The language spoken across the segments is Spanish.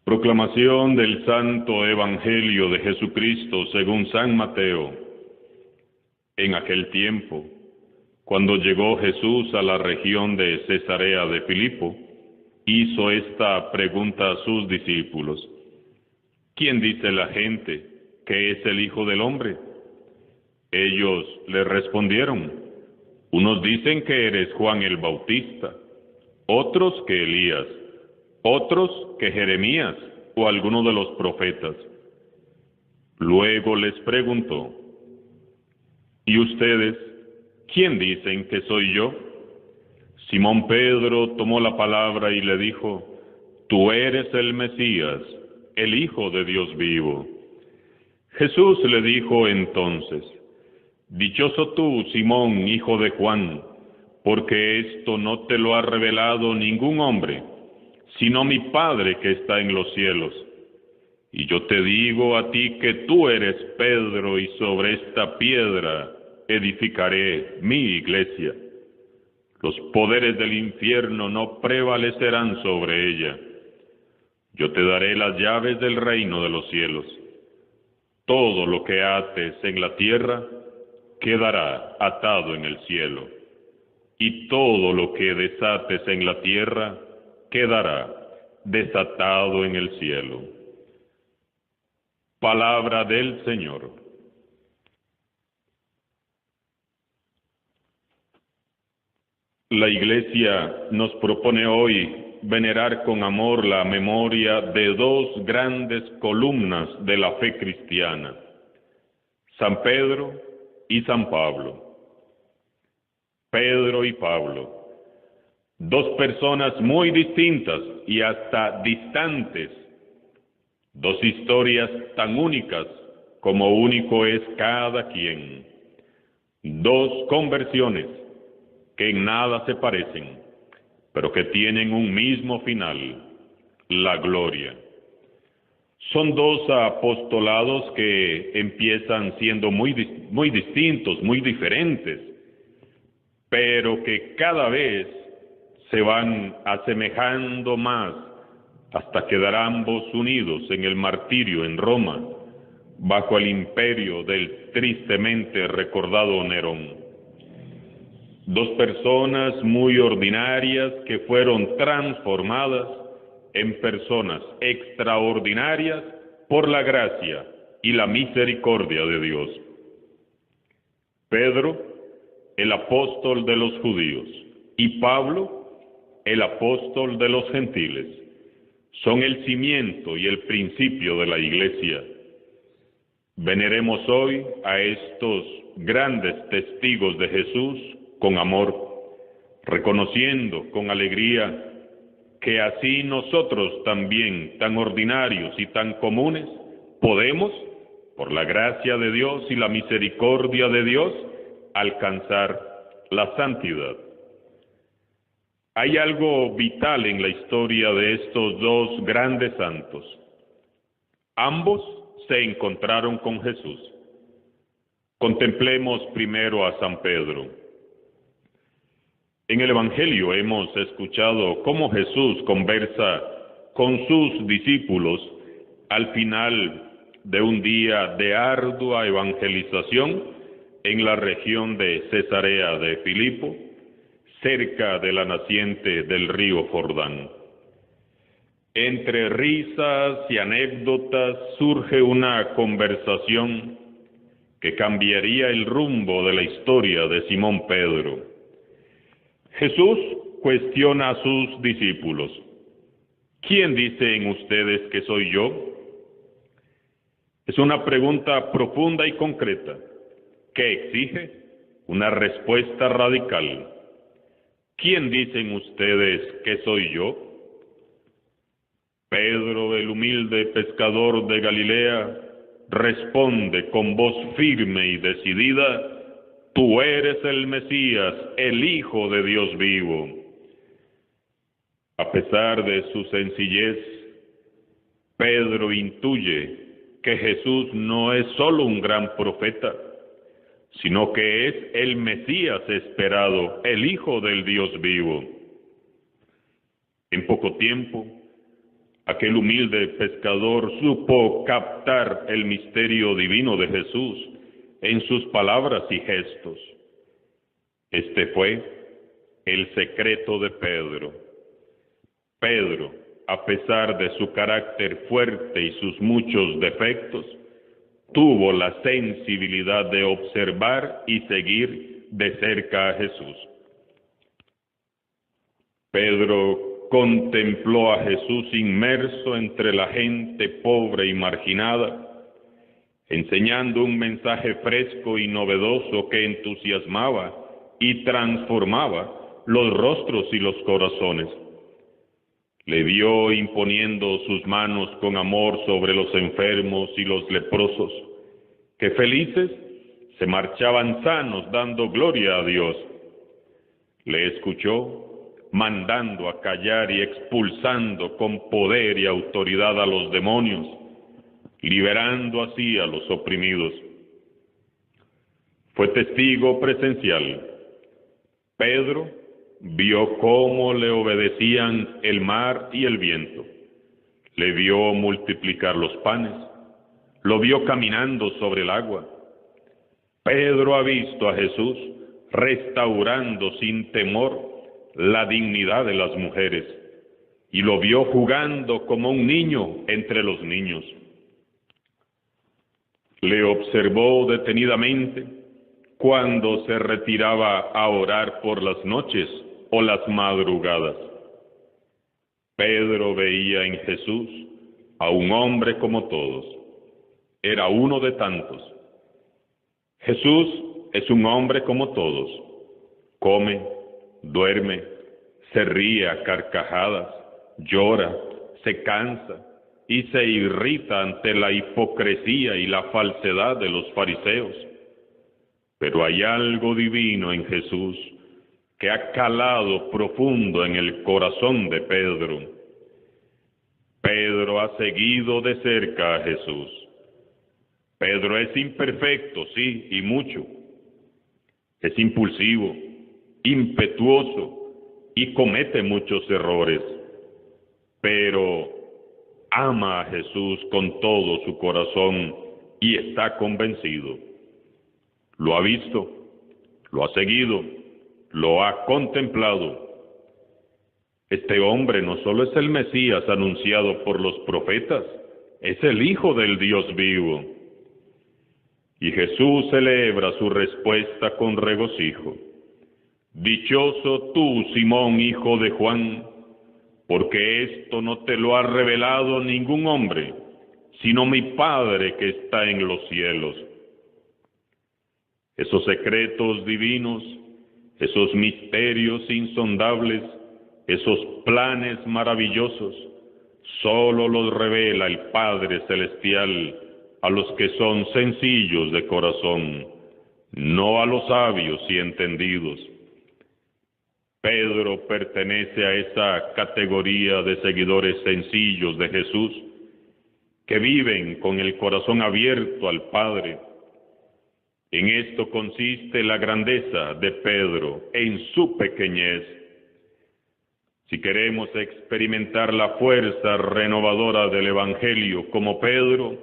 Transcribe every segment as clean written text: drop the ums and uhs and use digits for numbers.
Proclamación del Santo Evangelio de Jesucristo según San Mateo. En aquel tiempo, cuando llegó Jesús a la región de Cesarea de Filipo, hizo esta pregunta a sus discípulos: ¿Quién dice la gente que es el Hijo del Hombre? Ellos le respondieron: unos dicen que eres Juan el Bautista, otros que Elías, otros que Jeremías o alguno de los profetas. Luego les preguntó: ¿y ustedes quién dicen que soy yo? Simón Pedro tomó la palabra y le dijo: tú eres el Mesías, el Hijo de Dios vivo. Jesús le dijo entonces: dichoso tú, Simón, hijo de Juan, porque esto no te lo ha revelado ningún hombre, sino mi Padre que está en los cielos. Y yo te digo a ti que tú eres Pedro, y sobre esta piedra edificaré mi iglesia. Los poderes del infierno no prevalecerán sobre ella. Yo te daré las llaves del reino de los cielos. Todo lo que ates en la tierra quedará atado en el cielo, y todo lo que desates en la tierra quedará desatado en el cielo. Palabra del Señor. La Iglesia nos propone hoy venerar con amor la memoria de dos grandes columnas de la fe cristiana: San Pedro y San Pablo. Pedro y Pablo, dos personas muy distintas y hasta distantes, dos historias tan únicas como único es cada quien, dos conversiones que en nada se parecen, pero que tienen un mismo final: la gloria. Son dos apostolados que empiezan siendo muy distintos, muy diferentes, pero que cada vez se van asemejando más hasta quedar ambos unidos en el martirio en Roma, bajo el imperio del tristemente recordado Nerón. Dos personas muy ordinarias que fueron transformadas en personas extraordinarias por la gracia y la misericordia de Dios. Pedro, el apóstol de los judíos, y Pablo, el apóstol de los gentiles, son el cimiento y el principio de la Iglesia. Veneremos hoy a estos grandes testigos de Jesús con amor, reconociendo con alegría que así nosotros también, tan ordinarios y tan comunes, podemos, por la gracia de Dios y la misericordia de Dios, alcanzar la santidad. Hay algo vital en la historia de estos dos grandes santos. Ambos se encontraron con Jesús. Contemplemos primero a San Pedro. En el Evangelio hemos escuchado cómo Jesús conversa con sus discípulos al final de un día de ardua evangelización en la región de Cesarea de Filipo, cerca de la naciente del río Jordán. Entre risas y anécdotas surge una conversación que cambiaría el rumbo de la historia de Simón Pedro. Jesús cuestiona a sus discípulos: ¿quién dicen ustedes que soy yo? Es una pregunta profunda y concreta que exige una respuesta radical. ¿Quién dicen ustedes que soy yo? Pedro, el humilde pescador de Galilea, responde con voz firme y decidida: tú eres el Mesías, el Hijo de Dios vivo. A pesar de su sencillez, Pedro intuye que Jesús no es solo un gran profeta, sino que es el Mesías esperado, el Hijo del Dios vivo. En poco tiempo, Aquel humilde pescador supo captar el misterio divino de Jesús en sus palabras y gestos. Este fue el secreto de Pedro. Pedro, a pesar de su carácter fuerte y sus muchos defectos, tuvo la sensibilidad de observar y seguir de cerca a Jesús. Pedro contempló a Jesús inmerso entre la gente pobre y marginada, enseñando un mensaje fresco y novedoso que entusiasmaba y transformaba los rostros y los corazones. Le vio imponiendo sus manos con amor sobre los enfermos y los leprosos, que felices se marchaban sanos dando gloria a Dios. Le escuchó mandando a callar y expulsando con poder y autoridad a los demonios, liberando así a los oprimidos. Fue testigo presencial. Pedro vio cómo le obedecían el mar y el viento. Le vio multiplicar los panes. Lo vio caminando sobre el agua. Pedro ha visto a Jesús restaurando sin temor la dignidad de las mujeres, y lo vio jugando como un niño entre los niños. Le observó detenidamente cuando se retiraba a orar por las noches o las madrugadas. Pedro veía en Jesús a un hombre como todos. Era uno de tantos. Jesús es un hombre como todos. Come, duerme, se ríe a carcajadas, llora, se cansa y se irrita ante la hipocresía y la falsedad de los fariseos. Pero hay algo divino en Jesús que ha calado profundo en el corazón de Pedro. Pedro ha seguido de cerca a Jesús. Pedro es imperfecto, sí, y mucho. Es impulsivo, impetuoso y comete muchos errores. Pero ama a Jesús con todo su corazón y está convencido. Lo ha visto, lo ha seguido, lo ha contemplado. Este hombre no solo es el Mesías anunciado por los profetas, es el Hijo del Dios vivo. Y Jesús celebra su respuesta con regocijo. Dichoso tú, Simón, hijo de Juan, porque esto no te lo ha revelado ningún hombre, sino mi Padre que está en los cielos. Esos secretos divinos, esos misterios insondables, esos planes maravillosos, solo los revela el Padre Celestial a los que son sencillos de corazón, no a los sabios y entendidos. Pedro pertenece a esa categoría de seguidores sencillos de Jesús, que viven con el corazón abierto al Padre. En esto consiste la grandeza de Pedro, en su pequeñez. Si queremos experimentar la fuerza renovadora del Evangelio como Pedro,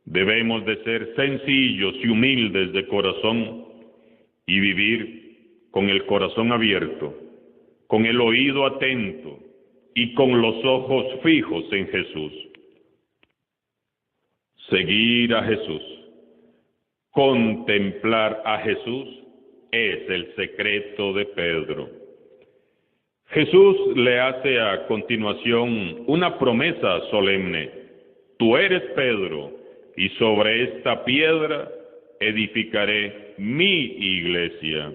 debemos de ser sencillos y humildes de corazón y vivir con el corazón abierto, con el oído atento y con los ojos fijos en Jesús. Seguir a Jesús, contemplar a Jesús es el secreto de Pedro. Jesús le hace a continuación una promesa solemne. Tú eres Pedro, y sobre esta piedra edificaré mi iglesia.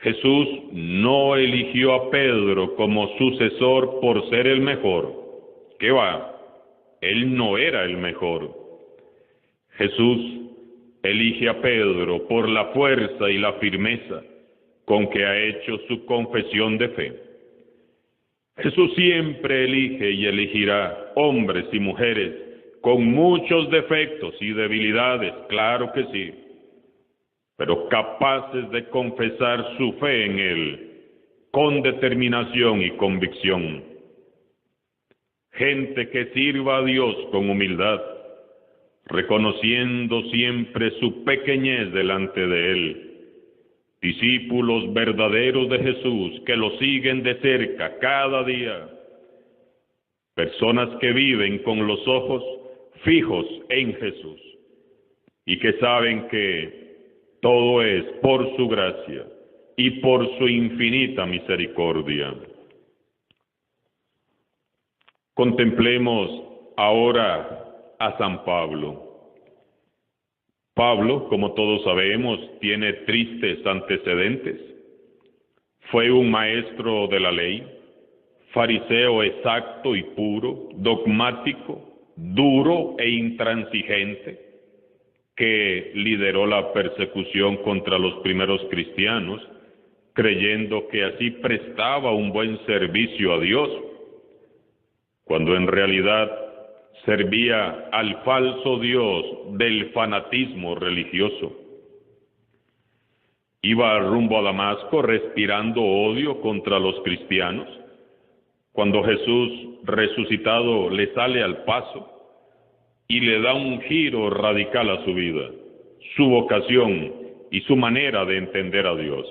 Jesús no eligió a Pedro como sucesor por ser el mejor. ¿Qué va? Él no era el mejor. Jesús elige a Pedro por la fuerza y la firmeza con que ha hecho su confesión de fe. Jesús siempre elige y elegirá hombres y mujeres con muchos defectos y debilidades, claro que sí, pero capaces de confesar su fe en Él, con determinación y convicción. gente que sirva a Dios con humildad, reconociendo siempre su pequeñez delante de Él. Discípulos verdaderos de Jesús que lo siguen de cerca cada día. Personas que viven con los ojos fijos en Jesús y que saben que todo es por su gracia y por su infinita misericordia. Contemplemos ahora a San Pablo. Pablo, como todos sabemos, tiene tristes antecedentes. Fue un maestro de la ley, fariseo exacto y puro, dogmático, duro e intransigente, que lideró la persecución contra los primeros cristianos, creyendo que así prestaba un buen servicio a Dios, cuando en realidad servía al falso Dios del fanatismo religioso. Iba rumbo a Damasco respirando odio contra los cristianos, cuando Jesús resucitado le sale al paso y le da un giro radical a su vida, su vocación y su manera de entender a Dios.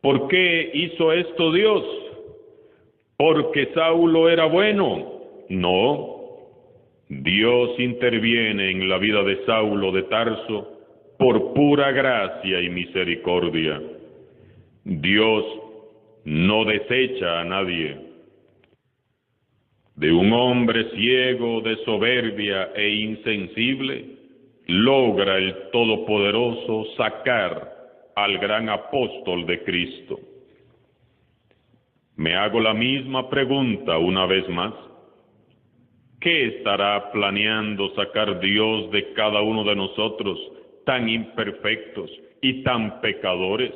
¿Por qué hizo esto Dios? ¿Porque Saulo era bueno? No. Dios interviene en la vida de Saulo de Tarso por pura gracia y misericordia. Dios no desecha a nadie. De un hombre ciego de soberbia e insensible, logra el Todopoderoso sacar al gran apóstol de Cristo. Me hago la misma pregunta una vez más. ¿Qué estará planeando sacar Dios de cada uno de nosotros, tan imperfectos y tan pecadores?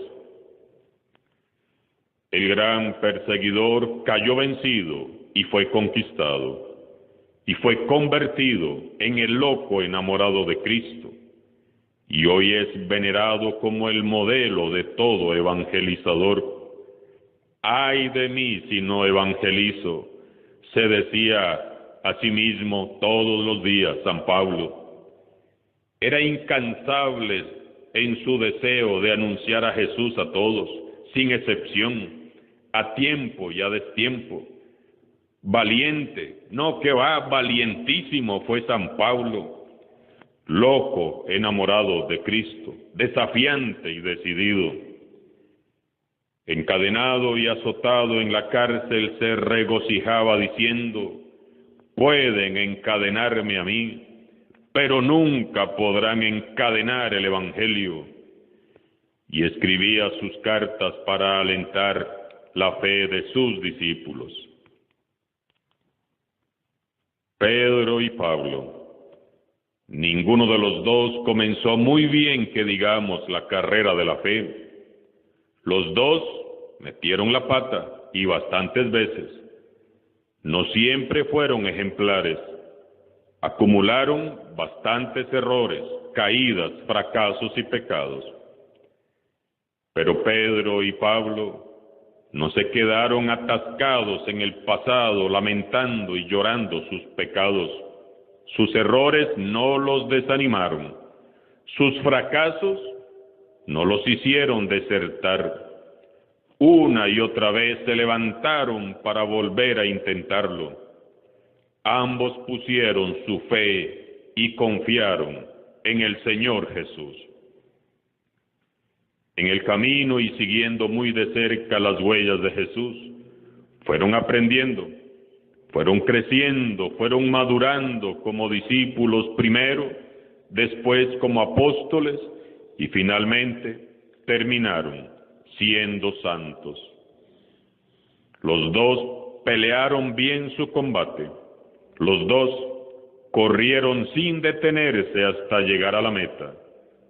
El gran perseguidor cayó vencido y fue conquistado, y fue convertido en el loco enamorado de Cristo, y hoy es venerado como el modelo de todo evangelizador. ¡Ay de mí si no evangelizo!, se decía a sí mismo todos los días San Pablo. Era incansable en su deseo de anunciar a Jesús a todos, sin excepción, a tiempo y a destiempo. Valiente, no que va, valientísimo fue San Pablo, loco, enamorado de Cristo, desafiante y decidido. Encadenado y azotado en la cárcel, se regocijaba diciendo: pueden encadenarme a mí, pero nunca podrán encadenar el Evangelio. Y escribía sus cartas para alentar la fe de sus discípulos. Pedro y Pablo, ninguno de los dos comenzó muy bien, que digamos, la carrera de la fe. Los dos metieron la pata, y bastantes veces. No siempre fueron ejemplares. Acumularon bastantes errores, caídas, fracasos y pecados. Pero Pedro y Pablo no se quedaron atascados en el pasado, lamentando y llorando sus pecados. Sus errores no los desanimaron. Sus fracasos no los hicieron desertar. Una y otra vez se levantaron para volver a intentarlo. Ambos pusieron su fe y confiaron en el Señor Jesús. En el camino y siguiendo muy de cerca las huellas de Jesús, fueron aprendiendo, fueron creciendo, fueron madurando como discípulos primero, después como apóstoles y finalmente terminaron siendo santos. Los dos pelearon bien su combate. Los dos corrieron sin detenerse hasta llegar a la meta.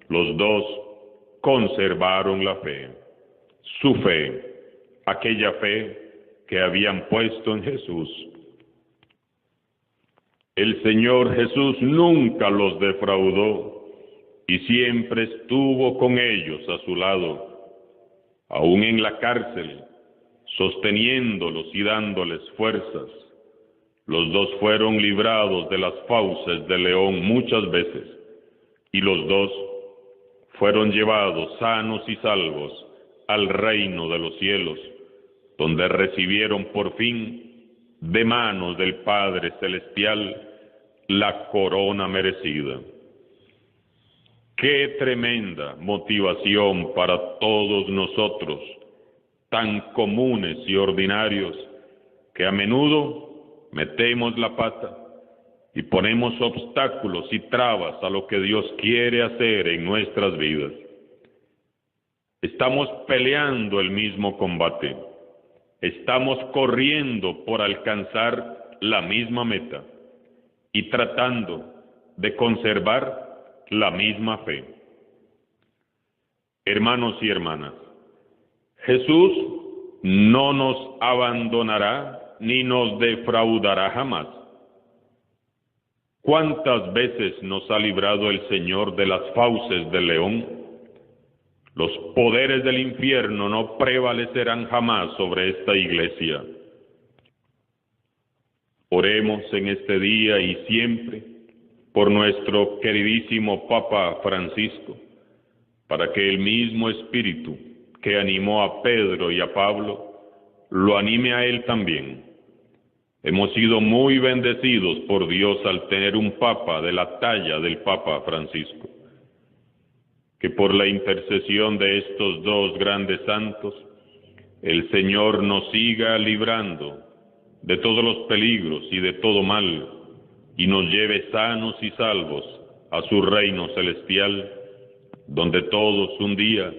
Los dos conservaron la fe, su fe, aquella fe que habían puesto en Jesús. El Señor Jesús nunca los defraudó y siempre estuvo con ellos a su lado, aún en la cárcel, sosteniéndolos y dándoles fuerzas, Los dos fueron librados de las fauces del león muchas veces, y los dos fueron llevados sanos y salvos al reino de los cielos, donde recibieron por fin de manos del Padre Celestial la corona merecida. ¡Qué tremenda motivación para todos nosotros, tan comunes y ordinarios, que a menudo metemos la pata y ponemos obstáculos y trabas a lo que Dios quiere hacer en nuestras vidas! Estamos peleando el mismo combate, estamos corriendo por alcanzar la misma meta y tratando de conservar la misma fe. Hermanos y hermanas, Jesús no nos abandonará ni nos defraudará jamás. ¿Cuántas veces nos ha librado el Señor de las fauces del león? Los poderes del infierno no prevalecerán jamás sobre esta iglesia. Oremos en este día y siempre por nuestro queridísimo Papa Francisco, para que el mismo Espíritu que animó a Pedro y a Pablo, lo anime a él también. Hemos sido muy bendecidos por Dios al tener un Papa de la talla del Papa Francisco. Que por la intercesión de estos dos grandes santos, el Señor nos siga librando de todos los peligros y de todo mal, y nos lleve sanos y salvos a su reino celestial, donde todos un día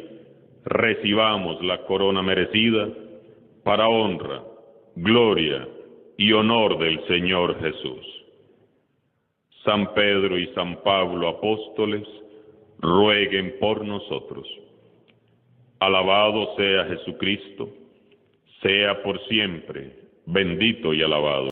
recibamos la corona merecida para honra, gloria y honor del Señor Jesús. San Pedro y San Pablo, apóstoles, rueguen por nosotros. Alabado sea Jesucristo, sea por siempre bendito y alabado.